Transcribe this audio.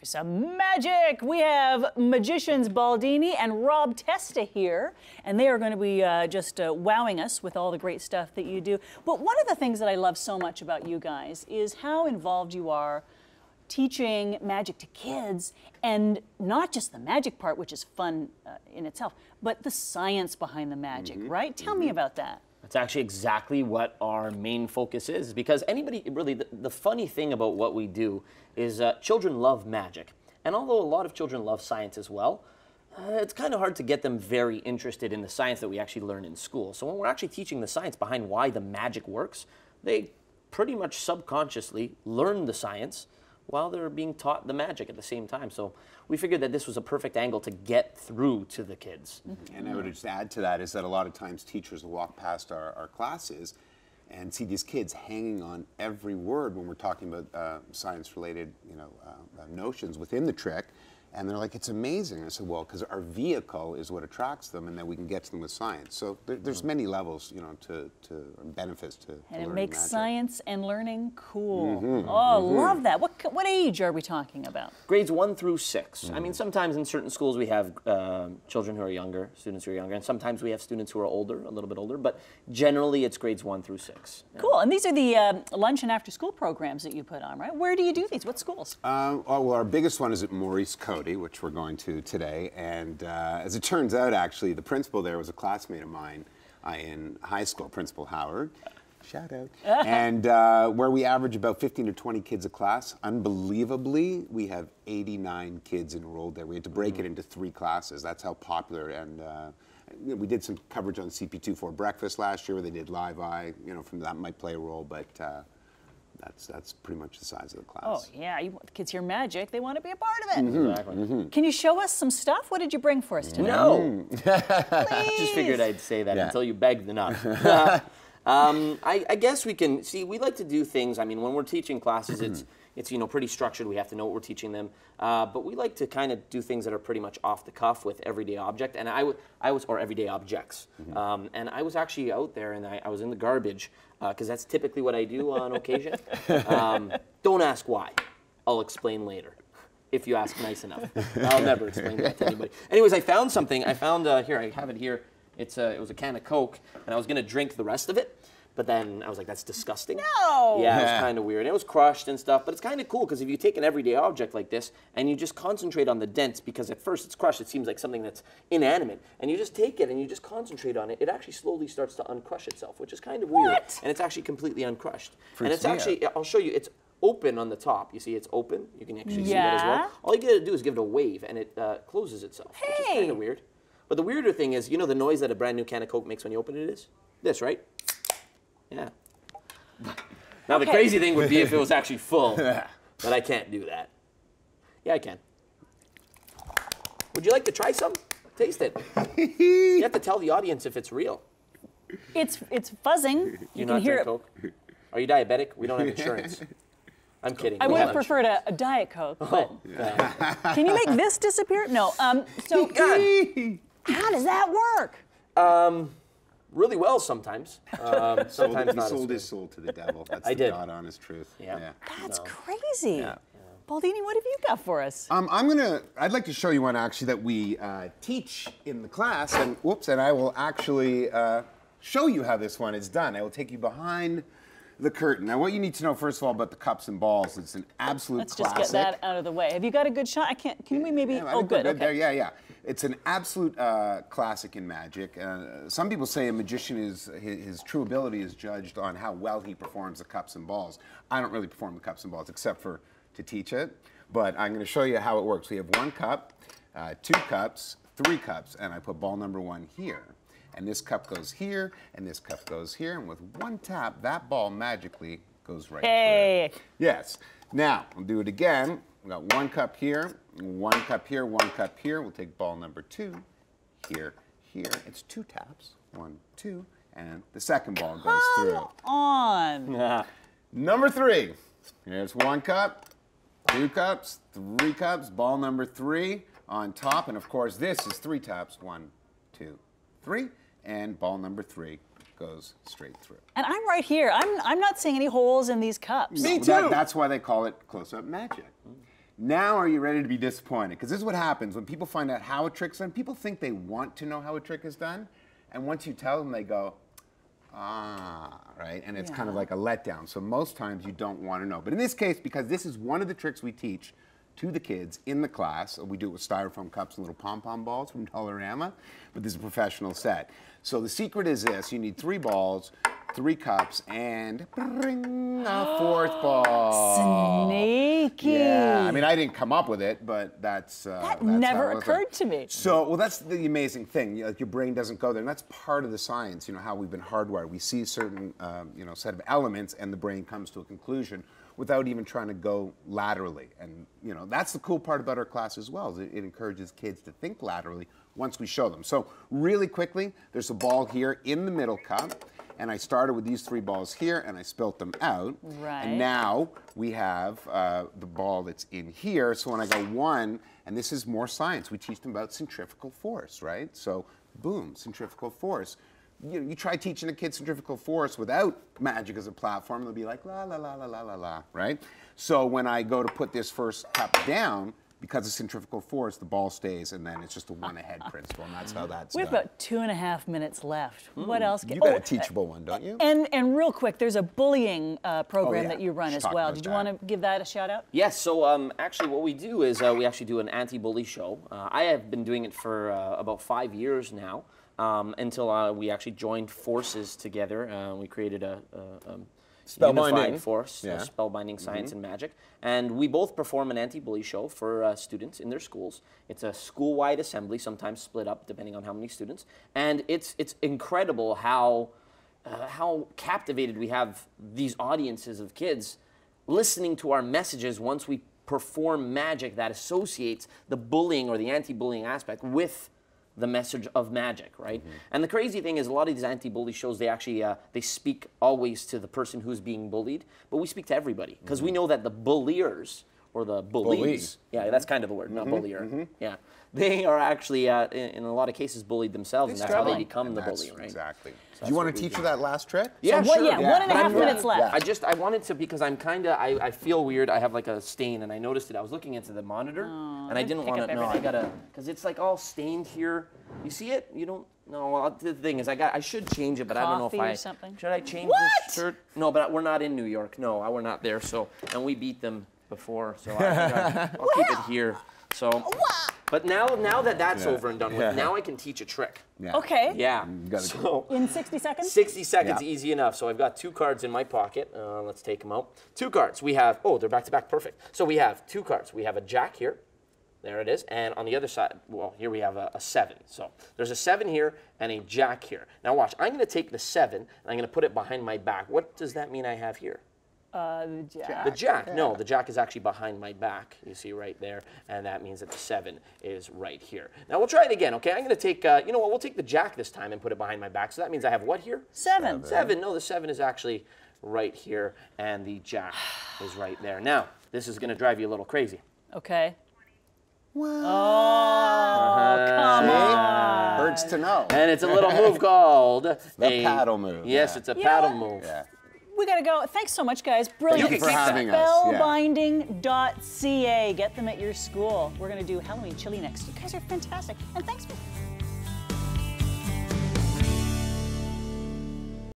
for some magic. We have magicians Baldini and Rob Testa here, and they are going to be just wowing us with all the great stuff that you do. But one of the things that I love so much about you guys is how involved you are teaching magic to kids, and not just the magic part, which is fun in itself, but the science behind the magic, right? Tell me about that. That's actually exactly what our main focus is, because anybody, really, the funny thing about what we do is children love magic. And although a lot of children love science as well, it's kind of hard to get them very interested in the science that we actually learn in school. So when we're actually teaching the science behind why the magic works, they pretty much subconsciously learn the science while they're being taught the magic at the same time. So we figured that this was a perfect angle to get through to the kids. And I would just add to that is that a lot of times teachers will walk past our classes and see these kids hanging on every word when we're talking about science-related, notions within the trick. And they're like, it's amazing. I said, well, because our vehicle is what attracts them, and then we can get to them with science. So there's many levels, to benefits to And learning it makes magic. Science and learning cool. Love that. What age are we talking about? Grades 1 through 6. I mean, sometimes in certain schools we have children who are younger, students who are younger, and sometimes we have students who are older, a little bit older, but generally it's grades 1 through 6. Yeah. Cool. And these are the lunch and after school programs that you put on, right? Where do you do these? What schools? Well, our biggest one is at Maurice Cody, which we're going to today. And as it turns out, actually, the principal there was a classmate of mine in high school, Principal Howard. Shout out. And where we average about 15 to 20 kids a class. Unbelievably, we have 89 kids enrolled there. We had to break it into 3 classes. That's how popular. And we did some coverage on CP24 Breakfast last year where they did Live Eye. From that might play a role, but that's pretty much the size of the class. Oh, yeah. You want the kids hear magic. They want to be a part of it. Exactly. Can you show us some stuff? What did you bring for us today? No. Please. Just figured I'd say that until you begged enough. I guess we can, we like to do things, I mean, when we're teaching classes, it's pretty structured. We have to know what we're teaching them. But we like to kind of do things that are pretty much off the cuff with everyday object. And or everyday objects. And I was actually out there and I was in the garbage, because that's typically what I do on occasion. Don't ask why. I'll explain later. If you ask nice enough. I'll never explain that to anybody. Anyways, I found something. I found, here, I have it here. It was a can of Coke, and I was going to drink the rest of it. But then I was like, that's disgusting. No! Yeah, it was kind of weird. It was crushed and stuff, but it's kind of cool because if you take an everyday object like this and you just concentrate on the dents, because at first it's crushed, it seems like something that's inanimate, and you just take it and you just concentrate on it, it actually slowly starts to uncrush itself, which is kind of weird. What? And it's actually completely uncrushed. And it's actually, I'll show you, it's open on the top. You see it's open. You can actually see that as well. All you gotta do is give it a wave and it closes itself, which is kind of weird. But the weirder thing is, the noise that a brand new can of Coke makes when you open it is? This, right? Yeah. Now the crazy thing would be if it was actually full, but I can't do that. Yeah, I can. Would you like to try some? Taste it. You have to tell the audience if it's real. It's fuzzing. You can hear it. Coke? Are you diabetic? We don't have insurance. I'm kidding. I would have preferred a Diet Coke, but can you make this disappear? No. So how does that work? Really well sometimes. Sometimes not. He sold his soul to the devil. That's I the did. God honest truth. Yeah. That's crazy. Yeah. Baldini, what have you got for us? I'd like to show you one actually that we teach in the class, and I will actually show you how this one is done. I will take you behind the curtain. Now, what you need to know, first of all, about the cups and balls, it's an absolute classic. Let's just get that out of the way. Have you got a good shot? Can we maybe, good, okay. There, yeah. It's an absolute classic in magic. Some people say a magician his true ability is judged on how well he performs the cups and balls. I don't really perform the cups and balls except for to teach it, but I'm going to show you how it works. We have 1 cup, 2 cups, 3 cups, and I put ball number 1 here. And this cup goes here, and this cup goes here, and with 1 tap, that ball magically goes right through. Yes. Now, we'll do it again. We've got 1 cup here, 1 cup here, 1 cup here. We'll take ball number 2, here. It's 2 taps, 1, 2, and the second ball goes through. Come on. Number 3. Here's 1 cup, 2 cups, 3 cups, ball number 3 on top, and of course this is 3 taps, 1, 2, 3, and ball number 3 goes straight through. And I'm right here. I'm not seeing any holes in these cups. Me too. That's why they call it close-up magic. Now are you ready to be disappointed? Because this is what happens when people find out how a trick's done. People think they want to know how a trick is done, and once you tell them, they go, ah, right? And it's kind of like a letdown. So most times you don't want to know. But in this case, because this is one of the tricks we teach to the kids in the class, we do it with styrofoam cups and little pom-pom balls from Dollarama, but this is a professional set. So the secret is this: you need 3 balls, 3 cups, and bring a 4th ball. Sneaky. Yeah, I mean, I didn't come up with it, but that's that never occurred to me. So, well, that's the amazing thing. Like, your brain doesn't go there, and that's part of the science. You know how we've been hardwired. We see a certain, set of elements, and the brain comes to a conclusion without even trying to go laterally. And that's the cool part about our class as well. Is it encourages kids to think laterally once we show them. So, really quickly, there's a ball here in the middle cup. And I started with these 3 balls here, and I spilt them out. Right. And now we have the ball that's in here. So when I go 1, and this is more science, we teach them about centrifugal force, right? So boom, centrifugal force. You try teaching a kid centrifugal force without magic as a platform, they'll be like, la, la, la, la, la, la, la, right? So when I go to put this first cup down, because of centrifugal force, the ball stays, and then it's just a one-ahead principle, and that's how that's We have done. about 2.5 minutes left. What else? You got a teachable one, don't you? And real quick, there's a bullying program that you run Let's as talk well. about Did you that. want to give that a shout out? Yes, so actually what we do is we actually do an anti-bully show. I have been doing it for about 5 years now, until we actually joined forces together. We created a unified force, spellbinding science and magic. And we both perform an anti-bully show for students in their schools. It's a school-wide assembly, sometimes split up depending on how many students. And it's incredible how captivated we have these audiences of kids listening to our messages once we perform magic that associates the bullying or the anti-bullying aspect with the message of magic, right? And the crazy thing is, a lot of these anti-bully shows, they actually they speak always to the person who's being bullied, but we speak to everybody because we know that the bulliers or the bullies, yeah, that's kind of the word, not bullier, yeah, they are actually in a lot of cases bullied themselves, and that's how they become the bully, right? Exactly. Do you want to teach her that last trick? Yeah, So sure. 1.5 minutes left. I wanted to, because I'm kind of, I feel weird. I have like a stain, and I noticed it. I was looking into the monitor, and I didn't want to. No, I gotta, because it's like all stained here. You see it? You don't. No. Well, the thing is, I should change it, but I don't know if Coffee or something? should I change this shirt. No, but we're not in New York. No, we're not there. So, and we beat them before, so I'll keep it here. So. But now that that's over and done with, now I can teach a trick. Yeah. Okay. Yeah. So In 60 seconds? 60 seconds, easy enough. So I've got 2 cards in my pocket. Let's take them out. 2 cards. We have, they're back to back, perfect. So we have 2 cards. We have a jack here. There it is. And on the other side, well, here we have a 7. So there's a 7 here and a jack here. Now watch, I'm going to take the 7 and I'm going to put it behind my back. What does that mean I have here? The jack. The jack. No, the jack is actually behind my back. You see right there, and that means that the 7 is right here. Now we'll try it again, okay? I'm going to take, you know what? We'll take the jack this time and put it behind my back. So that means I have what here? 7. 7. No, the 7 is actually right here, and the jack is right there. Now, this is going to drive you a little crazy. Okay. What? Oh, come on. Hurts to know. And it's a little move called the paddle move. Yes, it's a paddle move. Yeah. We gotta go. Thanks so much, guys. Brilliant. Thank you for having us. Spellbinding.ca. Get them at your school. We're gonna do Halloween chili next. You guys are fantastic. And thanks for